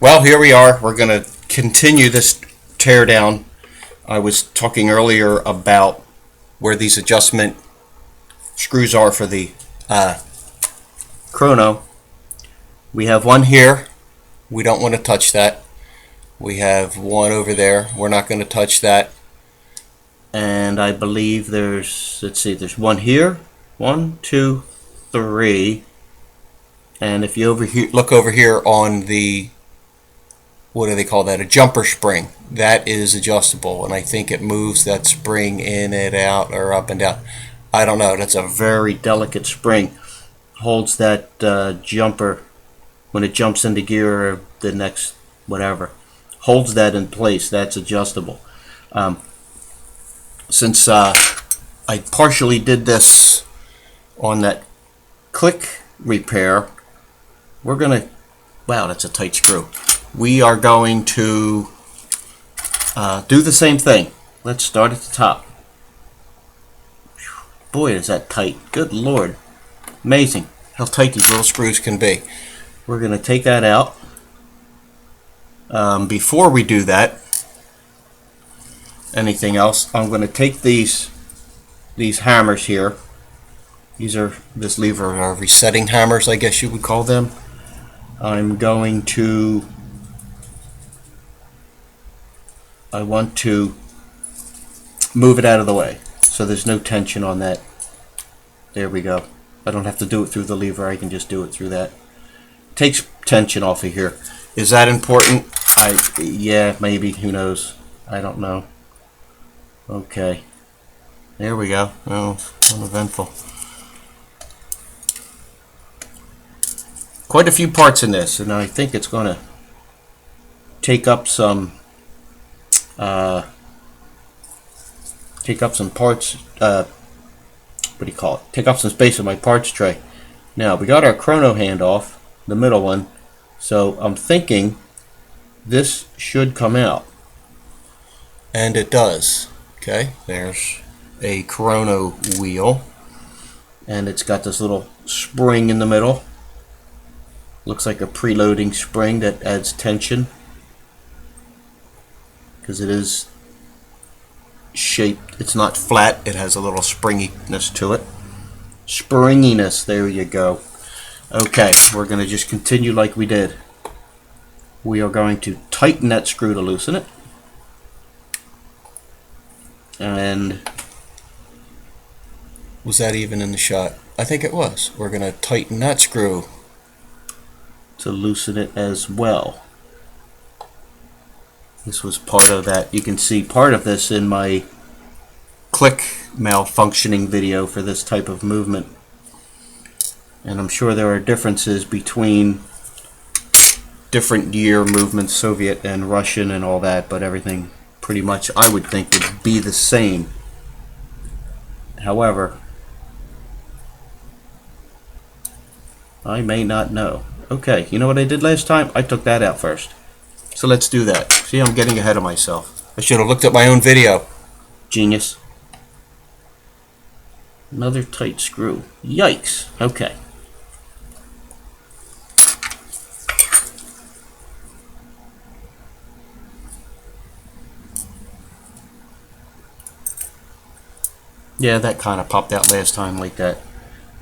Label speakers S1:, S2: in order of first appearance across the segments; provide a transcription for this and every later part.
S1: Well, here we are. We're going to continue this teardown. I was talking earlier about where these adjustment screws are for the Chrono. We have one here. We don't want to touch that. We have one over there. We're not going to touch that. And I believe there's one here. 1, 2, 3. And if you look over here on the, what do they call that? A jumper spring. That is adjustable, and I think it moves that spring in and out or up and down. I don't know. That's a very delicate spring. Holds that jumper when it jumps into gear or the next whatever. Holds that in place. That's adjustable. Since I partially did this on that click repair, we're gonna, wow, that's a tight screw. We are going to do the same thing. Let's start at the top. Boy, is that tight. Good Lord. Amazing how tight these little screws can be. We're going to take that out. Before we do that, anything else, I'm going to take these hammers here. This lever are resetting hammers, I guess you would call them. I want to move it out of the way so there's no tension on that. There we go. I don't have to do it through the lever. I can just do it through that. Takes tension off of here. Is that important? Yeah, maybe. Who knows? I don't know. Okay. There we go. Oh, uneventful. Quite a few parts in this, and I think it's going to take up some parts. What do you call it? Take up some space in my parts tray. Now we got our Chrono hand off, the middle one, so I'm thinking this should come out, and it does. Okay, there's a Chrono wheel, and it's got this little spring in the middle. Looks like a preloading spring that adds tension because it is shaped. It's not flat. It has a little springiness to it. Springiness. There you go. Okay, we're going to just continue like we did. We are going to tighten that screw to loosen it. And was that even in the shot? I think it was. We're going to tighten that screw to loosen it as well. This was part of that. You can see part of this in my click malfunctioning video for this type of movement. And I'm sure there are differences between different year movements, Soviet and Russian and all that, but everything pretty much I would think would be the same. However, I may not know. Okay, you know what I did last time? I took that out first. So let's do that. See, I'm getting ahead of myself. I should have looked at my own video. Genius. Another tight screw. Yikes. Okay. Yeah, that kind of popped out last time like that.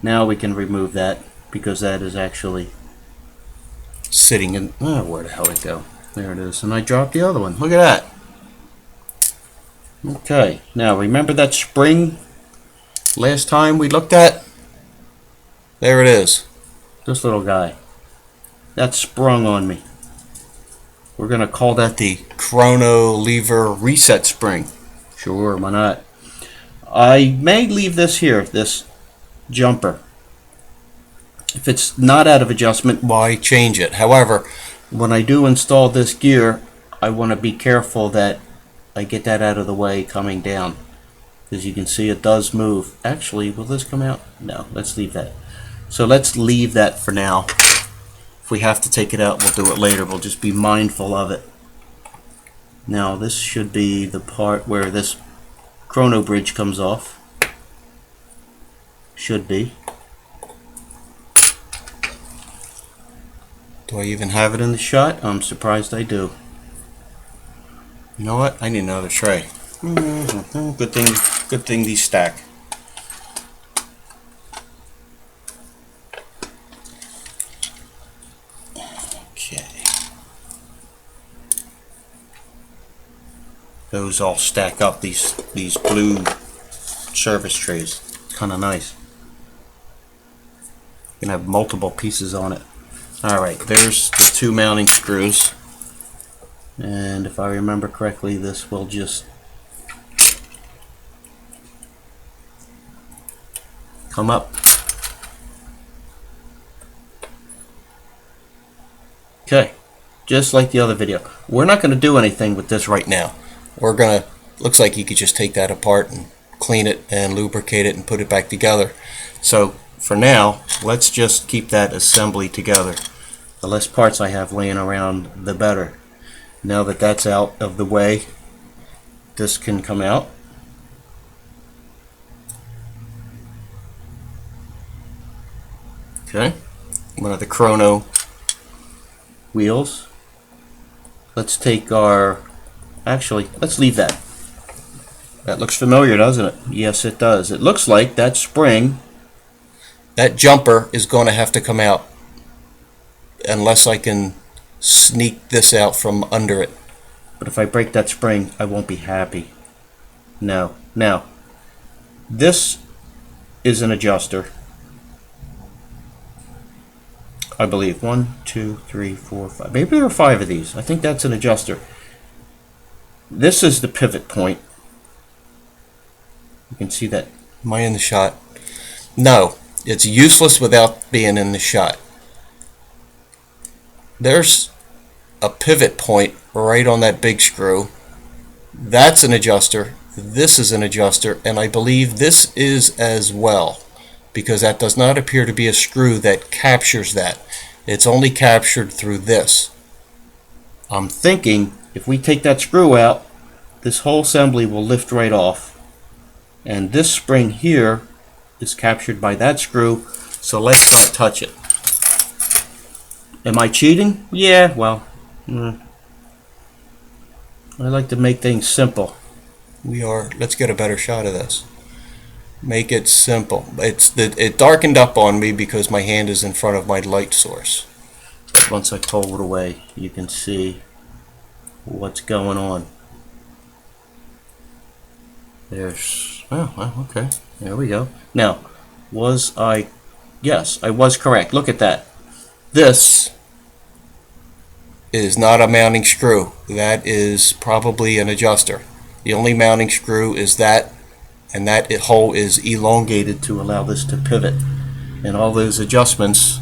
S1: Now we can remove that because that is actually sitting in, where the hell did it go? There it is. And I dropped the other one. Look at that. Okay. Now remember that spring last time we looked at? There it is. This little guy. That sprung on me. We're going to call that the Chrono lever reset spring. Sure, why not? I may leave this here, this jumper. If it's not out of adjustment, why change it? However, when I do install this gear, I want to be careful that I get that out of the way coming down. As you can see, it does move. Actually, will this come out? No, let's leave that. So let's leave that for now. If we have to take it out, we'll do it later. We'll just be mindful of it. Now, this should be the part where this Chrono bridge comes off. Should be. Do I even have it in the shot? I'm surprised I do. You know what? I need another tray. Good thing these stack. Okay. Those all stack up, these blue service trays. Kind of nice. You can have multiple pieces on it. Alright, there's the 2 mounting screws. And if I remember correctly, this will just come up. Okay, just like the other video. We're not going to do anything with this right now. We're going to, looks like you could just take that apart and clean it and lubricate it and put it back together. So for now, let's just keep that assembly together. The less parts I have laying around, the better. Now that that's out of the way, this can come out. Okay, one of the Chrono wheels. Let's take our, actually, let's leave that. That looks familiar, doesn't it? Yes, it does. It looks like that spring, that jumper is going to have to come out unless I can sneak this out from under it. But if I break that spring, I won't be happy. No. Now, this is an adjuster. I believe 1, 2, 3, 4, 5. Maybe there are 5 of these. I think that's an adjuster. This is the pivot point. You can see that. Am I in the shot? No, it's useless without being in the shot. There's a pivot point right on that big screw. That's an adjuster. This is an adjuster, and I believe this is as well, because that does not appear to be a screw that captures that. It's only captured through this. I'm thinking if we take that screw out, this whole assembly will lift right off. And this spring here is captured by that screw, so let's not touch it. Am I cheating? Yeah, well, I like to make things simple. Let's get a better shot of this. Make it simple. It darkened up on me because my hand is in front of my light source. But once I pull it away, you can see what's going on. There's, oh, well, okay, there we go. Now, yes, I was correct. Look at that. This is not a mounting screw. That is probably an adjuster. The only mounting screw is that, and that hole is elongated to allow this to pivot. And all those adjustments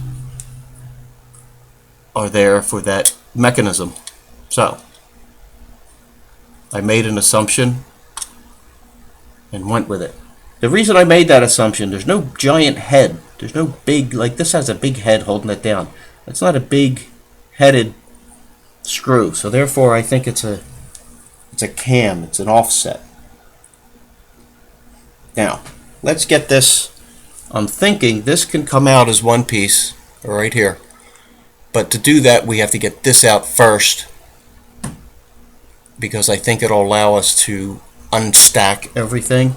S1: are there for that mechanism. So, I made an assumption and went with it. The reason I made that assumption, there's no giant head. There's no big, like this has a big head holding it down. It's not a big headed screw. So therefore I think it's a cam, it's an offset. Now, let's get this. I'm thinking this can come out as one piece right here. But to do that, we have to get this out first, because I think it'll allow us to unstack everything.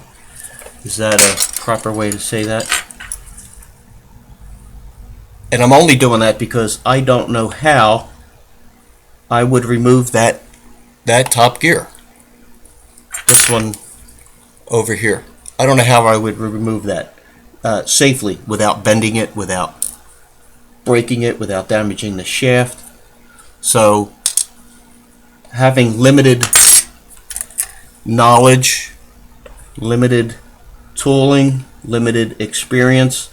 S1: Is that a proper way to say that? And I'm only doing that because I don't know how I would remove that top gear. This one over here. I don't know how I would remove that safely without bending it, without breaking it, without damaging the shaft. So having limited knowledge, limited tooling, limited experience,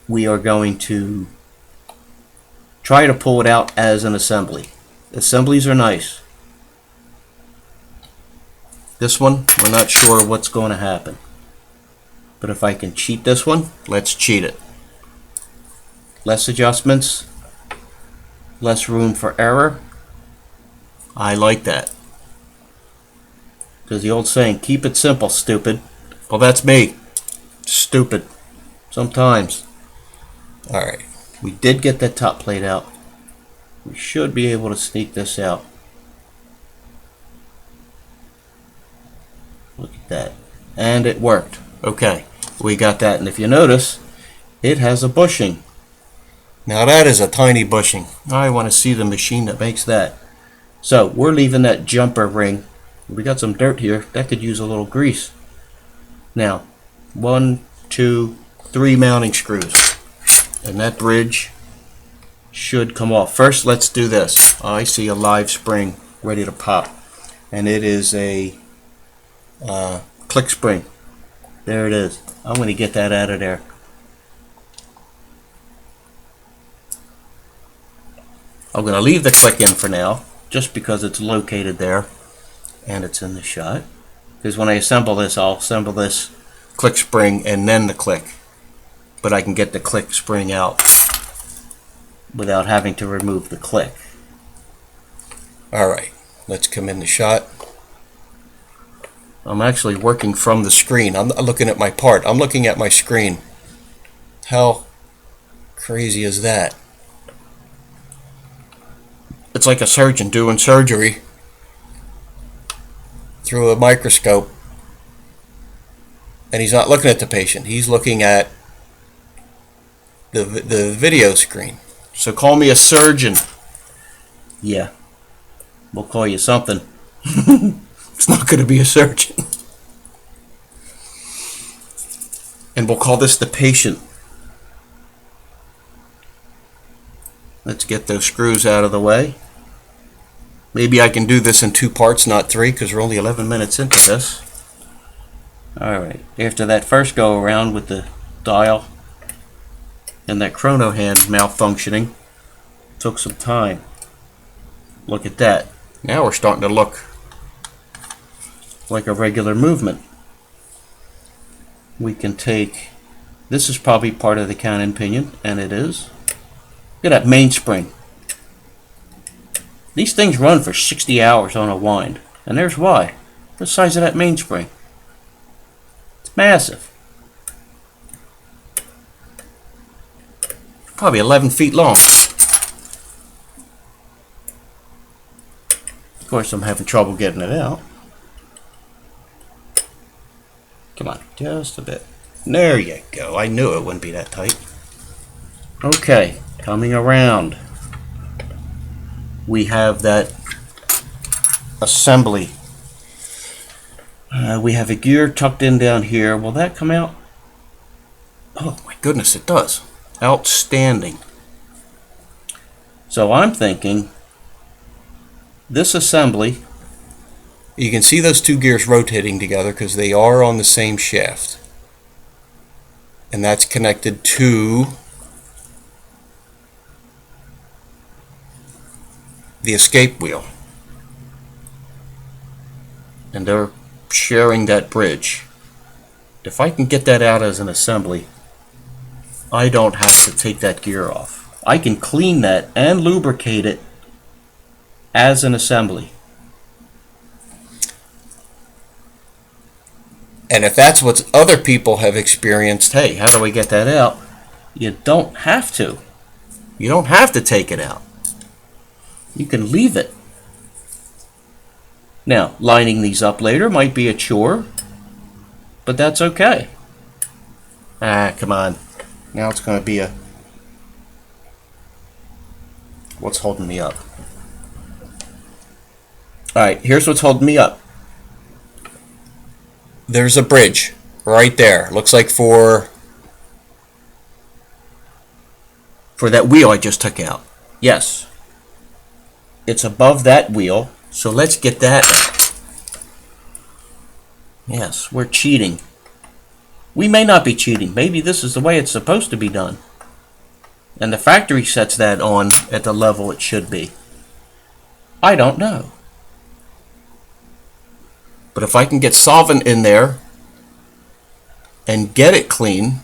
S1: we are going to try to pull it out as an assembly. Assemblies are nice. This one, we're not sure what's going to happen. But if I can cheat this one, let's cheat it. Less adjustments, less room for error. I like that. Because the old saying, keep it simple, stupid. Well, that's me. Stupid. Sometimes. Alright. We did get that top plate out. We should be able to sneak this out. Look at that. And it worked. Okay, we got that. And if you notice, it has a bushing. Now that is a tiny bushing. I want to see the machine that makes that. So we're leaving that jumper ring. We got some dirt here. That could use a little grease. Now, 1, 2, 3 mounting screws. And that bridge should come off. First, let's do this. I see a live spring ready to pop. And it is a click spring. There it is. I'm going to get that out of there. I'm going to leave the click in for now, just because it's located there and it's in the shot. Because when I assemble this, I'll assemble this click spring and then the click. But I can get the click spring out without having to remove the click. Alright, let's come in the shot. I'm actually working from the screen. I'm not looking at my part. I'm looking at my screen. How crazy is that? It's like a surgeon doing surgery through a microscope. And he's not looking at the patient. He's looking at the video screen. So call me a surgeon. Yeah. We'll call you something. It's not going to be a surgeon. And we'll call this the patient. Let's get those screws out of the way. Maybe I can do this in 2 parts, not 3, because we're only 11 minutes into this. Alright, after that first go around with the dial and that chrono hand malfunctioning, took some time. Look at that. Now we're starting to look like a regular movement. We can take, this is probably part of the cannon pinion, and it is. Look at that mainspring. These things run for 60 hours on a wind, and there's why. The size of that mainspring. It's massive. Probably 11 feet long. Of course, I'm having trouble getting it out. Come on, just a bit. There you go. I knew it wouldn't be that tight. Okay, coming around. We have that assembly. We have a gear tucked in down here. Will that come out? Oh my goodness, it does. Outstanding. So I'm thinking this assembly, you can see those 2 gears rotating together because they are on the same shaft. And that's connected to the escape wheel. And they're sharing that bridge. If I can get that out as an assembly, I don't have to take that gear off. I can clean that and lubricate it as an assembly. And if that's what other people have experienced, hey, how do we get that out? You don't have to. You don't have to take it out. You can leave it. Now, lining these up later might be a chore, but that's okay. Ah, come on. Now it's going to be a... What's holding me up? Alright, here's what's holding me up. There's a bridge right there. Looks like for that wheel I just took out. Yes. It's above that wheel, so let's get that. Yes, we're cheating. We may not be cheating. Maybe this is the way it's supposed to be done. And the factory sets that on at the level it should be. I don't know. But if I can get solvent in there and get it clean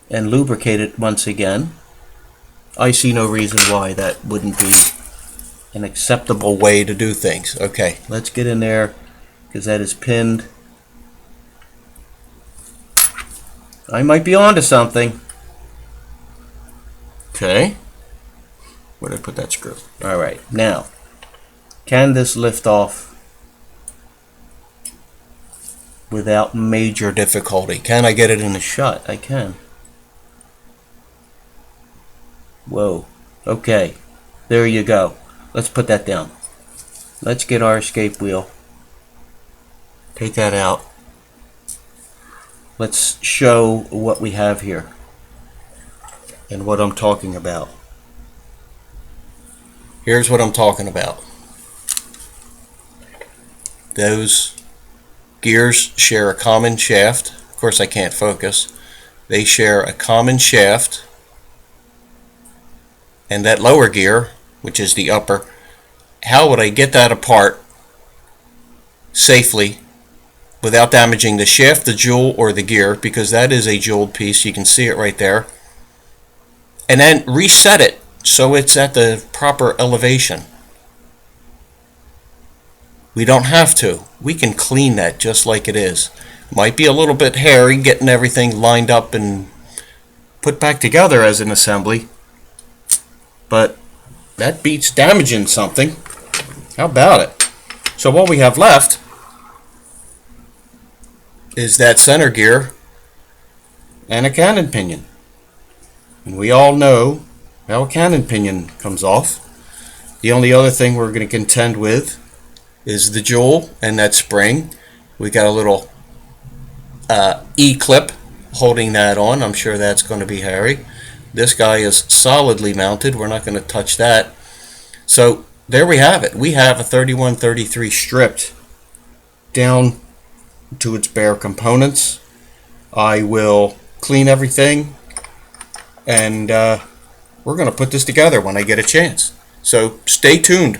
S1: and lubricate it once again, I see no reason why that wouldn't be an acceptable way to do things. Okay, let's get in there because that is pinned. I might be onto something. Okay. Where did I put that screw? Alright, now, can this lift off without major difficulty? Can I get it in the shut? I can. Whoa. Okay. There you go. Let's put that down. Let's get our escape wheel. Take that out. Let's show what we have here and what I'm talking about. Here's what I'm talking about. Those gears share a common shaft. Of course, I can't focus. They share a common shaft. And that lower gear, which is the upper, how would I get that apart safely without damaging the shaft, the jewel, or the gear? Because that is a jeweled piece. You can see it right there. And then reset it so it's at the proper elevation. We don't have to. We can clean that just like it is. Might be a little bit hairy getting everything lined up and put back together as an assembly, but that beats damaging something. How about it? So what we have left is that center gear and a cannon pinion. And we all know how a cannon pinion comes off. The only other thing we're going to contend with is the jewel and that spring. We got a little E-clip holding that on. I'm sure that's going to be hairy. This guy is solidly mounted. We're not going to touch that. So there we have it. We have a 3133 stripped down to its bare components. I will clean everything, and we're going to put this together when I get a chance. So stay tuned.